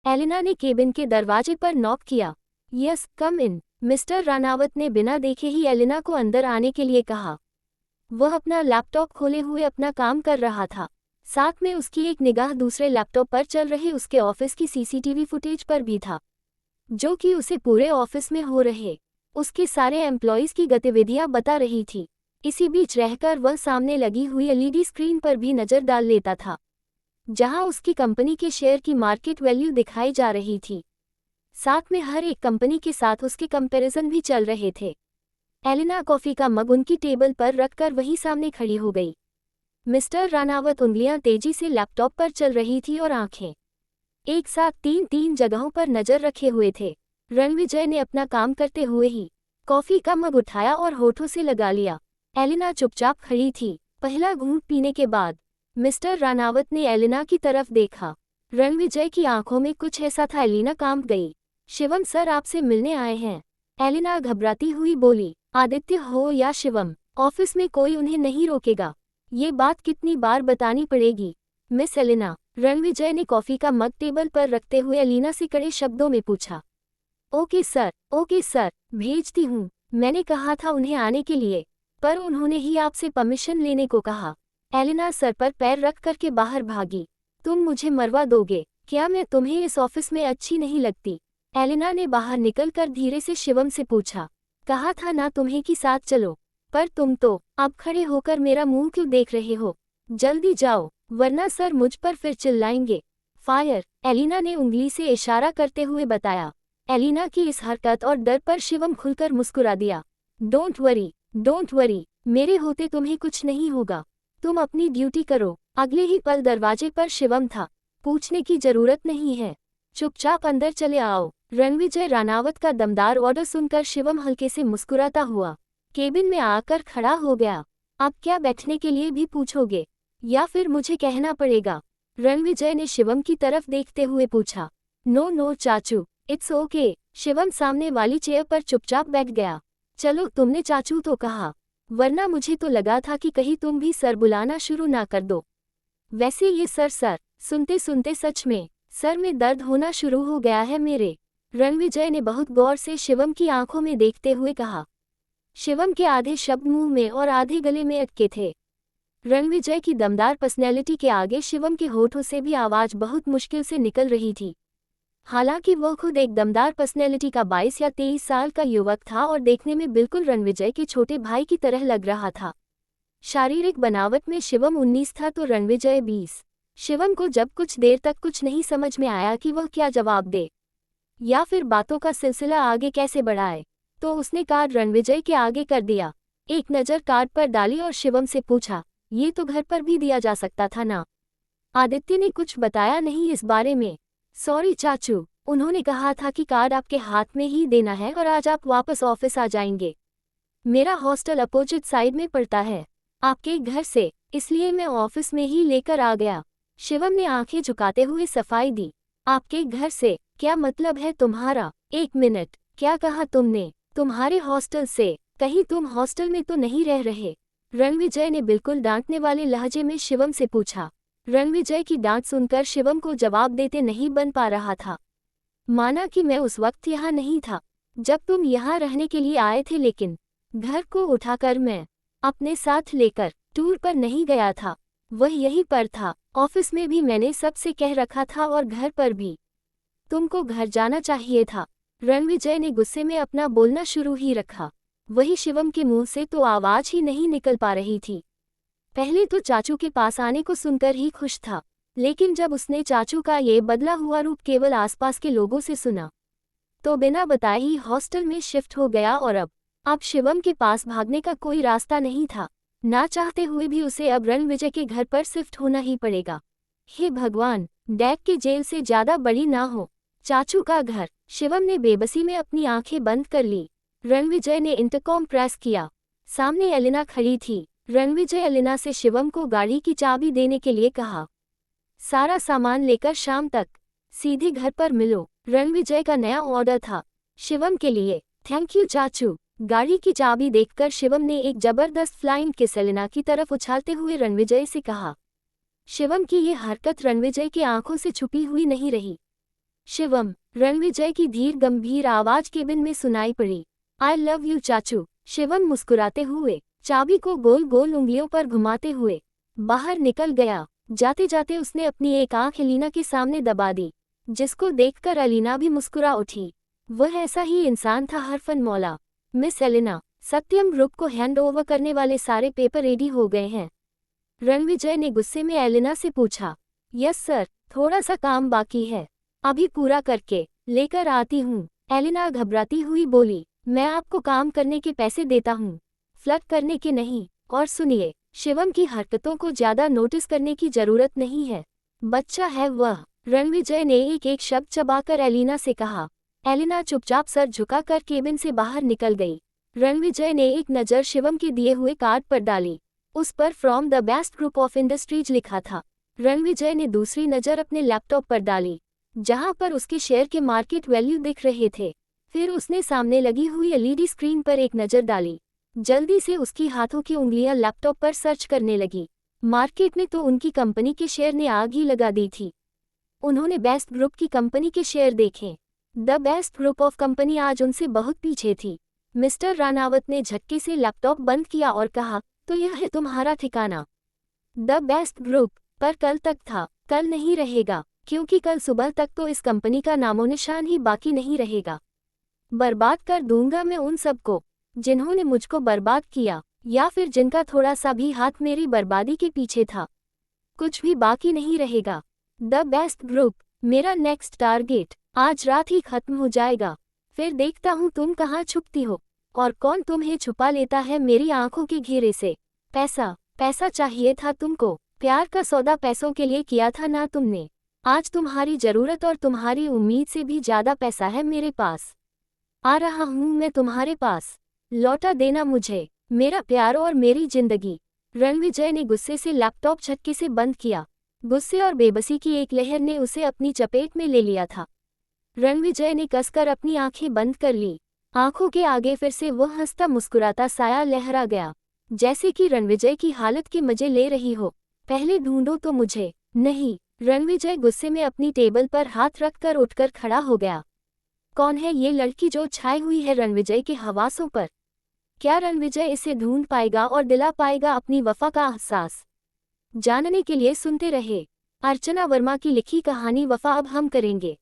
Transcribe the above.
Elina ने cabin के दरवाजे पर नॉक किया। यस, कम इन। मिस्टर रानावत ने बिना देखे ही एलिना को अंदर आने के लिए कहा। वह अपना लैपटॉप खोले हुए अपना काम कर रहा था। साथ में उसकी एक निगाह दूसरे लैपटॉप पर चल रहे उसके ऑफिस की सीसीटीवी फुटेज पर भी था, जो कि उसे पूरे ऑफिस में हो रहे उसके सारे एम्प्लॉइज की गतिविधियां बता रही थी। इसी बीच रहकर वह सामने लगी हुई एलईडी स्क्रीन पर भी नजर डाल लेता था, जहां उसकी कंपनी के शेयर की मार्केट वैल्यू दिखाई जा रही थी। साथ में हर एक कंपनी के साथ उसके कंपैरिजन भी चल रहे थे। एलिना कॉफी का मग उनकी टेबल पर रखकर वहीं सामने खड़ी हो गई। मिस्टर रानावत उंगलियां तेजी से लैपटॉप पर चल रही थी और आंखें एक साथ तीन तीन जगहों पर नजर रखे हुए थे। रणविजय ने अपना काम करते हुए ही कॉफी का मग उठाया और होठों से लगा लिया। एलिना चुपचाप खड़ी थी। पहला घूंट पीने के बाद मिस्टर रानावत ने एलिना की तरफ देखा। रणविजय की आंखों में कुछ ऐसा था, एलिना कांप गई। शिवम सर आपसे मिलने आए हैं। एलिना घबराती हुई बोली। आदित्य हो या शिवम, ऑफिस में कोई उन्हें नहीं रोकेगा। ये बात कितनी बार बतानी पड़ेगी मिस एलिना? रणविजय ने कॉफी का मग टेबल पर रखते हुए एलिना से कड़े शब्दों में पूछा। ओके सर, भेजती हूँ। मैंने कहा था उन्हें आने के लिए, पर उन्होंने ही आपसे परमिशन लेने को कहा। एलिना सर पर पैर रख करके बाहर भागी। तुम मुझे मरवा दोगे क्या? मैं तुम्हें इस ऑफिस में अच्छी नहीं लगती। एलिना ने बाहर निकलकर धीरे से शिवम से पूछा। कहा था ना तुम्हें कि साथ चलो, पर तुम तो अब खड़े होकर मेरा मुंह क्यों देख रहे हो? जल्दी जाओ, वरना सर मुझ पर फिर चिल्लाएंगे। फायर, एलिना ने उंगली से इशारा करते हुए बताया। एलिना की इस हरकत और डर पर शिवम खुलकर मुस्कुरा दिया। डोंट वरी, मेरे होते तुम्हें कुछ नहीं होगा। तुम अपनी ड्यूटी करो। अगले ही पल दरवाजे पर शिवम था। पूछने की जरूरत नहीं है, चुपचाप अंदर चले आओ। रणविजय रानावत का दमदार ऑर्डर सुनकर शिवम हल्के से मुस्कुराता हुआ केबिन में आकर खड़ा हो गया। अब क्या बैठने के लिए भी पूछोगे, या फिर मुझे कहना पड़ेगा? रणविजय ने शिवम की तरफ देखते हुए पूछा। नो चाचू, इट्स ओके। शिवम सामने वाली चेयर पर चुपचाप बैठ गया। चलो, तुमने चाचू तो कहा, वरना मुझे तो लगा था कि कहीं तुम भी सर बुलाना शुरू ना कर दो। वैसे ये सर सुनते सुनते सच में सर में दर्द होना शुरू हो गया है मेरे। रणविजय ने बहुत गौर से शिवम की आंखों में देखते हुए कहा। शिवम के आधे शब्द मुंह में और आधे गले में अटके थे। रणविजय की दमदार पर्सनैलिटी के आगे शिवम के होठों से भी आवाज बहुत मुश्किल से निकल रही थी। हालांकि वह खुद एक दमदार पर्सनैलिटी का 22 या 23 साल का युवक था और देखने में बिल्कुल रणविजय के छोटे भाई की तरह लग रहा था। शारीरिक बनावट में शिवम 19 था तो रणविजय 20। शिवम को जब कुछ देर तक कुछ नहीं समझ में आया कि वह क्या जवाब दे या फिर बातों का सिलसिला आगे कैसे बढ़ाए, तो उसने कार्ड रणविजय के आगे कर दिया। एक नज़र कार्ड पर डाली और शिवम से पूछा, ये तो घर पर भी दिया जा सकता था ना? आदित्य ने कुछ बताया नहीं इस बारे में। सॉरी चाचू, उन्होंने कहा था कि कार्ड आपके हाथ में ही देना है और आज आप वापस ऑफिस आ जाएंगे। मेरा हॉस्टल अपोजिट साइड में पड़ता है आपके घर से, इसलिए मैं ऑफिस में ही लेकर आ गया। शिवम ने आंखें झुकाते हुए सफाई दी। आपके घर से क्या मतलब है तुम्हारा? एक मिनट, क्या कहा तुमने? तुम्हारे हॉस्टल से? कहीं तुम हॉस्टल में तो नहीं रह रहे? रणविजय ने बिल्कुल डांटने वाले लहजे में शिवम से पूछा। रणविजय की डांट सुनकर शिवम को जवाब देते नहीं बन पा रहा था। माना कि मैं उस वक्त यहाँ नहीं था जब तुम यहाँ रहने के लिए आए थे, लेकिन घर को उठाकर मैं अपने साथ लेकर टूर पर नहीं गया था। वह यहीं पर था। ऑफिस में भी मैंने सबसे कह रखा था और घर पर भी। तुमको घर जाना चाहिए था। रणविजय ने गुस्से में अपना बोलना शुरू ही रखा। वही शिवम के मुंह से तो आवाज ही नहीं निकल पा रही थी। पहले तो चाचू के पास आने को सुनकर ही खुश था, लेकिन जब उसने चाचू का ये बदला हुआ रूप केवल आसपास के लोगों से सुना, तो बिना बताए ही हॉस्टल में शिफ्ट हो गया। और अब शिवम के पास भागने का कोई रास्ता नहीं था। ना चाहते हुए भी उसे अब रणविजय के घर पर शिफ्ट होना ही पड़ेगा। हे भगवान, डैड के जेल से ज्यादा बड़ी ना हो चाचू का घर। शिवम ने बेबसी में अपनी आंखें बंद कर ली। रणविजय ने इंटरकॉम प्रेस किया। सामने एलिना खड़ी थी। रणविजय एलिना से शिवम को गाड़ी की चाबी देने के लिए कहा। सारा सामान लेकर शाम तक सीधे घर पर मिलो। रणविजय का नया ऑर्डर था शिवम के लिए। थैंक यू चाचू। गाड़ी की चाबी देखकर शिवम ने एक जबरदस्त फ्लाइंग किस एलिना की तरफ उछालते हुए रणविजय से कहा। शिवम की ये हरकत रणविजय की आंखों से छुपी हुई नहीं रही। शिवम, रणविजय की धीर गंभीर आवाज केबिन में सुनाई पड़ी। आई लव यू चाचू। शिवम मुस्कुराते हुए चाबी को गोल गोल उंगलियों पर घुमाते हुए बाहर निकल गया। जाते जाते उसने अपनी एक आंख एलिना के सामने दबा दी, जिसको देखकर एलिना भी मुस्कुरा उठी। वह ऐसा ही इंसान था हरफन मौला। मिस एलिना, सत्यम ग्रुप को हैंड ओवर करने वाले सारे पेपर रेडी हो गए हैं? रणविजय ने गुस्से में एलिना से पूछा। यस सर, थोड़ा सा काम बाकी है, अभी पूरा करके लेकर आती हूँ। एलिना घबराती हुई बोली, मैं आपको काम करने के पैसे देता हूँ, फ्लर्ट करने के नहीं। और सुनिए, शिवम की हरकतों को ज्यादा नोटिस करने की जरूरत नहीं है, बच्चा है वह। रणविजय ने एक एक शब्द चबाकर एलिना से कहा। एलिना चुपचाप सर झुकाकर केबिन से बाहर निकल गई। रणविजय ने एक नज़र शिवम के दिए हुए कार्ड पर डाली। उस पर from the best group of industries लिखा था। रणविजय ने दूसरी नज़र अपने लैपटॉप पर डाली, जहां पर उसके शेयर के मार्केट वैल्यू दिख रहे थे। फिर उसने सामने लगी हुई एलईडी स्क्रीन पर एक नज़र डाली। जल्दी से उसकी हाथों की उंगलियां लैपटॉप पर सर्च करने लगी। मार्केट में तो उनकी कंपनी के शेयर ने आग ही लगा दी थी। उन्होंने बेस्ट ग्रुप की कंपनी के शेयर देखे। The best group of company आज उनसे बहुत पीछे थी। मिस्टर रानावत ने झटके से लैपटॉप बंद किया और कहा, तो यह है तुम्हारा ठिकाना, द बेस्ट ग्रुप। पर कल तक था, कल नहीं रहेगा, क्योंकि कल सुबह तक तो इस कंपनी का नामोनिशान ही बाकी नहीं रहेगा। बर्बाद कर दूंगा मैं उन सबको जिन्होंने मुझको बर्बाद किया, या फिर जिनका थोड़ा सा भी हाथ मेरी बर्बादी के पीछे था। कुछ भी बाकी नहीं रहेगा। द बेस्ट ग्रुप मेरा नेक्स्ट टारगेट। आज रात ही खत्म हो जाएगा, फिर देखता हूँ तुम कहाँ छुपती हो और कौन तुम्हें छुपा लेता है मेरी आंखों के घेरे से। पैसा, पैसा चाहिए था तुमको। प्यार का सौदा पैसों के लिए किया था ना तुमने। आज तुम्हारी जरूरत और तुम्हारी उम्मीद से भी ज्यादा पैसा है मेरे पास। आ रहा हूँ मैं तुम्हारे पास, लौटा देना मुझे मेरा प्यार और मेरी जिंदगी। रणविजय ने गुस्से से लैपटॉप झटके से बंद किया। गुस्से और बेबसी की एक लहर ने उसे अपनी चपेट में ले लिया था। रणविजय ने कसकर अपनी आंखें बंद कर ली। आंखों के आगे फिर से वह हंसता मुस्कुराता साया लहरा गया, जैसे कि रणविजय की हालत के मजे ले रही हो। पहले ढूंढो तो मुझे। नहीं। रणविजय गुस्से में अपनी टेबल पर हाथ रखकर उठकर खड़ा हो गया। कौन है ये लड़की जो छाई हुई है रणविजय के हवासों पर? क्या रणविजय इसे ढूंढ पाएगा और दिला पाएगा अपनी वफा का एहसास? जानने के लिए सुनते रहे अर्चना वर्मा की लिखी कहानी वफा अब हम करेंगे।